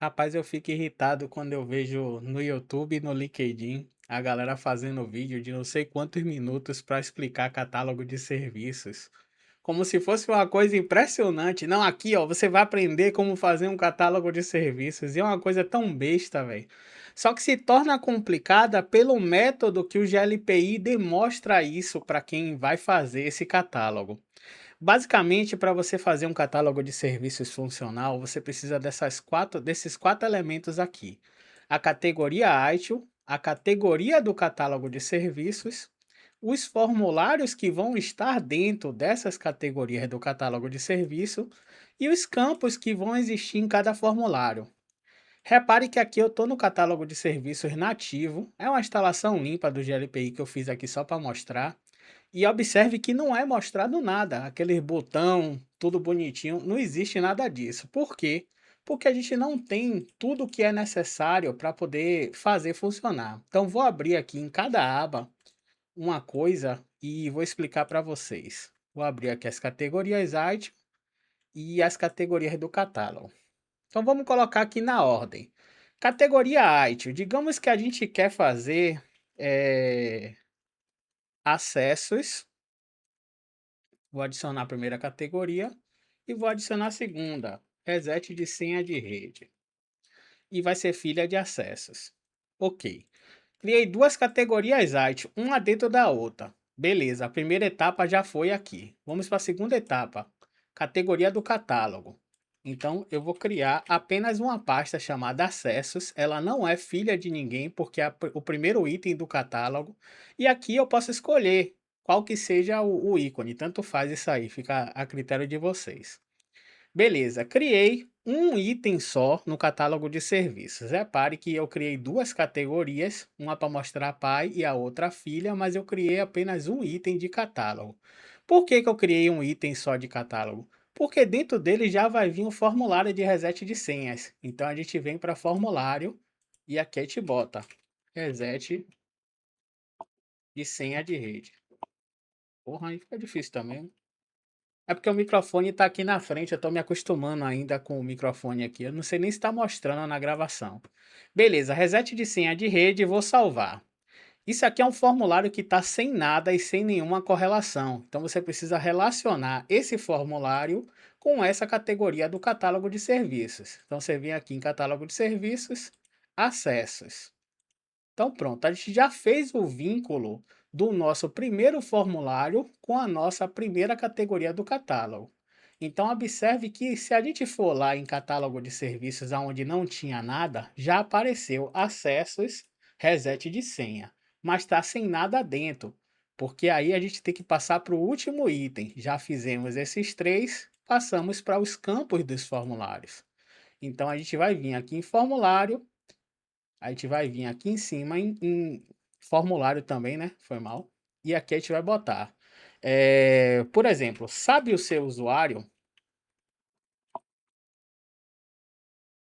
Rapaz, eu fico irritado quando eu vejo no YouTube e no LinkedIn a galera fazendo vídeo de não sei quantos minutos para explicar catálogo de serviços. Como se fosse uma coisa impressionante. Não, aqui ó, você vai aprender como fazer um catálogo de serviços. E é uma coisa tão besta, velho. Só que se torna complicada pelo método que o GLPI demonstra isso para quem vai fazer esse catálogo. Basicamente, para você fazer um catálogo de serviços funcional, você precisa desses quatro elementos aqui: a categoria ITIL, a categoria do catálogo de serviços, os formulários que vão estar dentro dessas categorias do catálogo de serviço e os campos que vão existir em cada formulário. Repare que aqui eu estou no catálogo de serviços nativo, é uma instalação limpa do GLPI que eu fiz aqui só para mostrar. E observe que não é mostrado nada, aquele botão, tudo bonitinho, não existe nada disso. Por quê? Porque a gente não tem tudo o que é necessário para poder fazer funcionar. Então vou abrir aqui em cada aba uma coisa e vou explicar para vocês. Vou abrir aqui as categorias IT e as categorias do catálogo. Então vamos colocar aqui na ordem. Categoria IT, digamos que a gente quer fazer acessos. Vou adicionar a primeira categoria e vou adicionar a segunda, reset de senha de rede. E vai ser filha de acessos. Ok. Criei duas categorias IT, uma dentro da outra. Beleza, a primeira etapa já foi aqui. Vamos para a segunda etapa, categoria do catálogo. Então eu vou criar apenas uma pasta chamada acessos. Ela não é filha de ninguém porque é o primeiro item do catálogo. E aqui eu posso escolher qual que seja o ícone. Tanto faz isso aí, fica a critério de vocês. Beleza, criei um item só no catálogo de serviços. Repare que eu criei duas categorias, uma para mostrar pai e a outra filha, mas eu criei apenas um item de catálogo. Por que que eu criei um item só de catálogo? Porque dentro dele já vai vir um formulário de reset de senhas. Então a gente vem para formulário e aqui a gente bota reset de senha de rede. Porra, aí fica difícil também. É porque o microfone tá aqui na frente, eu tô me acostumando ainda com o microfone aqui. Eu não sei nem se tá mostrando na gravação. Beleza, reset de senha de rede, vou salvar. Isso aqui é um formulário que está sem nada e sem nenhuma correlação. Então você precisa relacionar esse formulário com essa categoria do catálogo de serviços. Então você vem aqui em catálogo de serviços, acessos. Então pronto, a gente já fez o vínculo do nosso primeiro formulário com a nossa primeira categoria do catálogo. Então observe que se a gente for lá em catálogo de serviços aonde não tinha nada, já apareceu acessos, reset de senha, mas está sem nada dentro, porque aí a gente tem que passar para o último item. Já fizemos esses três, passamos para os campos dos formulários. Então a gente vai vir aqui em formulário, a gente vai vir aqui em cima em formulário também, né, foi mal. E aqui a gente vai botar, por exemplo, sabe o seu usuário?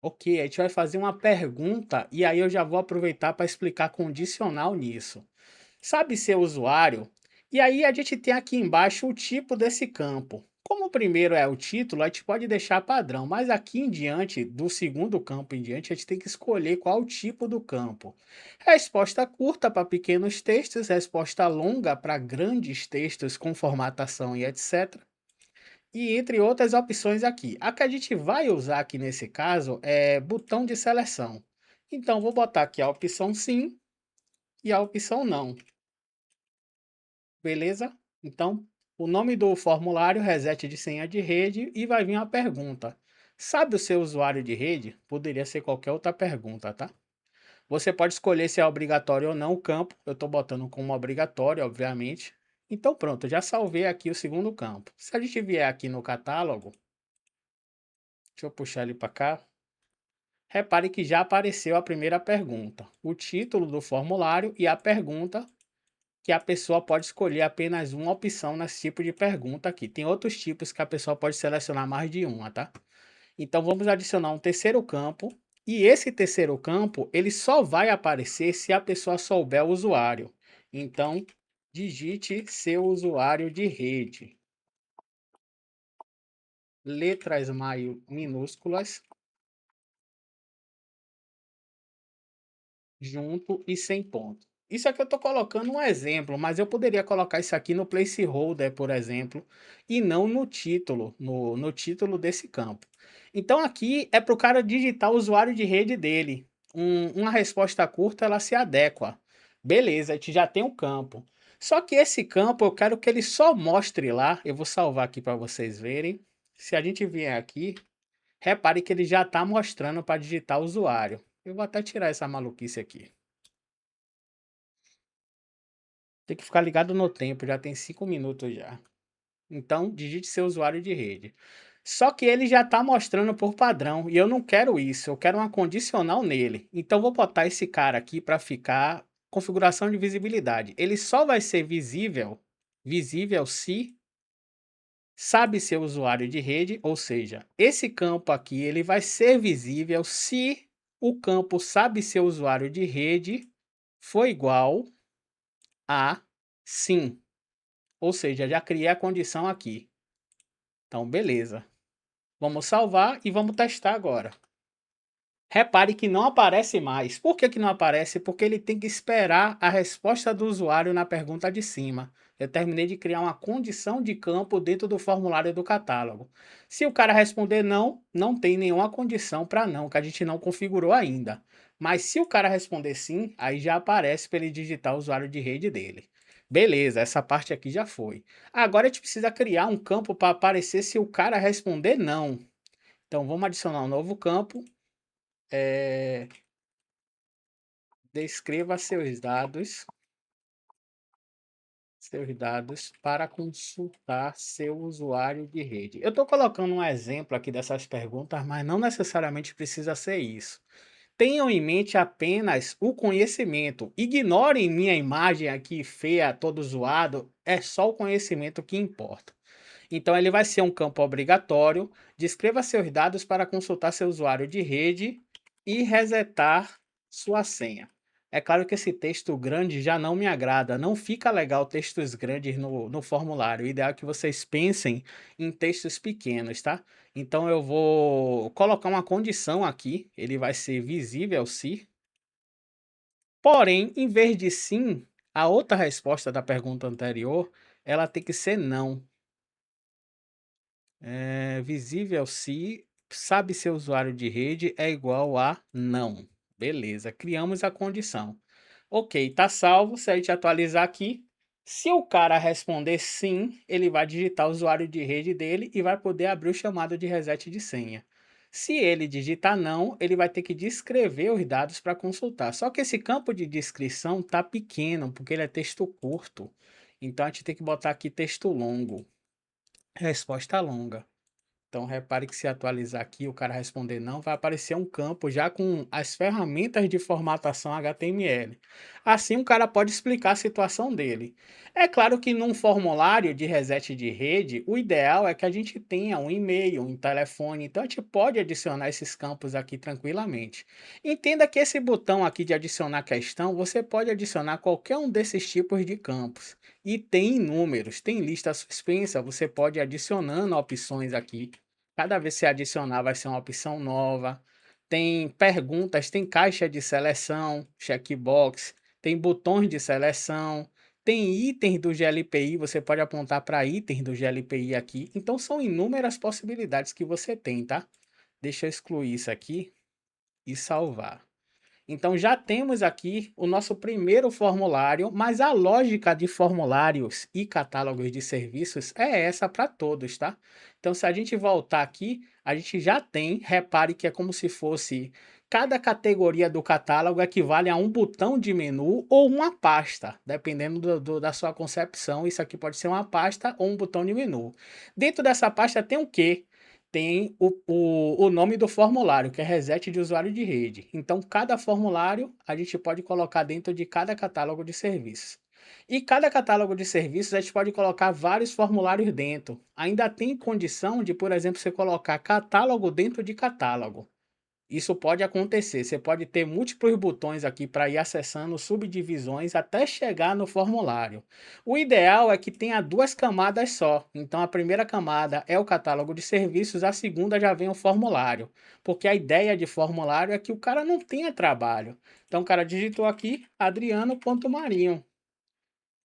Ok, a gente vai fazer uma pergunta e aí eu já vou aproveitar para explicar condicional nisso. Sabe seu usuário? E aí a gente tem aqui embaixo o tipo desse campo. Como o primeiro é o título, a gente pode deixar padrão, mas aqui em diante, do segundo campo em diante, a gente tem que escolher qual o tipo do campo. Resposta curta para pequenos textos, resposta longa para grandes textos com formatação e etc. E entre outras opções aqui. A que a gente vai usar aqui nesse caso é botão de seleção. Então vou botar aqui a opção sim e a opção não. Beleza? Então, o nome do formulário, reset de senha de rede, e vai vir uma pergunta. Sabe o seu usuário de rede? Poderia ser qualquer outra pergunta, tá? Você pode escolher se é obrigatório ou não o campo. Eu estou botando como obrigatório, obviamente. Então pronto, já salvei aqui o segundo campo. Se a gente vier aqui no catálogo, deixa eu puxar ele para cá. Repare que já apareceu a primeira pergunta, o título do formulário e a pergunta, que a pessoa pode escolher apenas uma opção nesse tipo de pergunta aqui. Tem outros tipos que a pessoa pode selecionar mais de uma, tá? Então vamos adicionar um terceiro campo, e esse terceiro campo, ele só vai aparecer se a pessoa souber o usuário. Então, digite seu usuário de rede. Letras minúsculas, junto e sem ponto. Isso aqui eu estou colocando um exemplo, mas eu poderia colocar isso aqui no placeholder, por exemplo, e não no título, no título desse campo. Então aqui é para o cara digitar o usuário de rede dele. Uma resposta curta, ela se adequa. Beleza, a gente já tem um campo. Só que esse campo eu quero que ele só mostre lá. Eu vou salvar aqui para vocês verem. Se a gente vier aqui, repare que ele já está mostrando para digitar o usuário. Eu vou até tirar essa maluquice aqui. Tem que ficar ligado no tempo, já tem 5 minutos já. Então, digite seu usuário de rede. Só que ele já está mostrando por padrão e eu não quero isso, eu quero uma condicional nele. Então, vou botar esse cara aqui para ficar configuração de visibilidade. Ele só vai ser visível se sabe seu usuário de rede, ou seja, esse campo aqui ele vai ser visível se o campo sabe seu usuário de rede for igual a sim. Ou seja, já criei a condição aqui. Então, beleza. Vamos salvar e vamos testar agora. Repare que não aparece mais. Por que não aparece? Porque ele tem que esperar a resposta do usuário na pergunta de cima. Eu terminei de criar uma condição de campo dentro do formulário do catálogo. Se o cara responder não, não tem nenhuma condição para não, que a gente não configurou ainda. Mas se o cara responder sim, aí já aparece para ele digitar o usuário de rede dele. Beleza, essa parte aqui já foi. Agora a gente precisa criar um campo para aparecer se o cara responder não. Então vamos adicionar um novo campo. Descreva seus dados para consultar seu usuário de rede. Eu estou colocando um exemplo aqui dessas perguntas, mas não necessariamente precisa ser isso. Tenham em mente apenas o conhecimento. Ignorem minha imagem aqui feia, todo zoado. É só o conhecimento que importa. Então, ele vai ser um campo obrigatório. Descreva seus dados para consultar seu usuário de rede e resetar sua senha. É claro que esse texto grande já não me agrada. Não fica legal textos grandes no formulário. O ideal é que vocês pensem em textos pequenos, tá? Então, eu vou colocar uma condição aqui. Ele vai ser visível se. Porém, em vez de sim, a outra resposta da pergunta anterior, ela tem que ser não. Visível se sabe seu usuário de rede é igual a não. Beleza, criamos a condição. Ok, tá salvo. Se a gente atualizar aqui, se o cara responder sim, ele vai digitar o usuário de rede dele e vai poder abrir o chamado de reset de senha. Se ele digitar não, ele vai ter que descrever os dados para consultar. Só que esse campo de descrição tá pequeno, porque ele é texto curto. Então a gente tem que botar aqui texto longo. Resposta longa. Então, repare que se atualizar aqui, o cara responder não, vai aparecer um campo já com as ferramentas de formatação HTML. Assim, o cara pode explicar a situação dele. É claro que num formulário de reset de rede, o ideal é que a gente tenha um e-mail, um telefone, então a gente pode adicionar esses campos aqui tranquilamente. Entenda que esse botão aqui de adicionar questão, você pode adicionar qualquer um desses tipos de campos. E tem inúmeros, tem lista suspensa, você pode ir adicionando opções aqui. Cada vez que você adicionar vai ser uma opção nova. Tem perguntas, tem caixa de seleção, checkbox, tem botões de seleção, tem itens do GLPI, você pode apontar para itens do GLPI aqui. Então são inúmeras possibilidades que você tem, tá? Deixa eu excluir isso aqui e salvar. Então já temos aqui o nosso primeiro formulário, mas a lógica de formulários e catálogos de serviços é essa para todos, tá? Então se a gente voltar aqui, a gente já tem, repare que é como se fosse cada categoria do catálogo equivale a um botão de menu ou uma pasta, dependendo da sua concepção. Isso aqui pode ser uma pasta ou um botão de menu. Dentro dessa pasta tem o quê? Tem o nome do formulário, que é reset de usuário de rede. Então, cada formulário a gente pode colocar dentro de cada catálogo de serviços. E cada catálogo de serviços a gente pode colocar vários formulários dentro. Ainda tem condição de, por exemplo, você colocar catálogo dentro de catálogo. Isso pode acontecer, você pode ter múltiplos botões aqui para ir acessando subdivisões até chegar no formulário. O ideal é que tenha 2 camadas só, então a primeira camada é o catálogo de serviços, a segunda já vem o formulário, porque a ideia de formulário é que o cara não tenha trabalho. Então o cara digitou aqui adriano.marinho,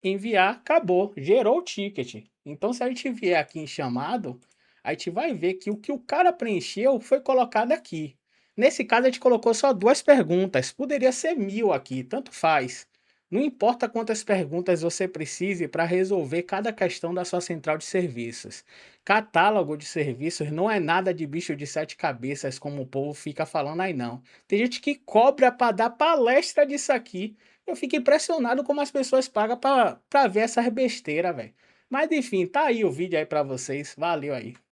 enviar, acabou, gerou o ticket. Então se a gente vier aqui em chamado, a gente vai ver que o cara preencheu foi colocado aqui. Nesse caso a gente colocou só 2 perguntas, poderia ser 1000 aqui, tanto faz. Não importa quantas perguntas você precise para resolver cada questão da sua central de serviços. Catálogo de serviços não é nada de bicho de 7 cabeças como o povo fica falando aí não. Tem gente que cobra para dar palestra disso aqui. Eu fico impressionado como as pessoas pagam pra ver essas besteira, velho. Mas enfim, tá aí o vídeo aí pra vocês. Valeu aí.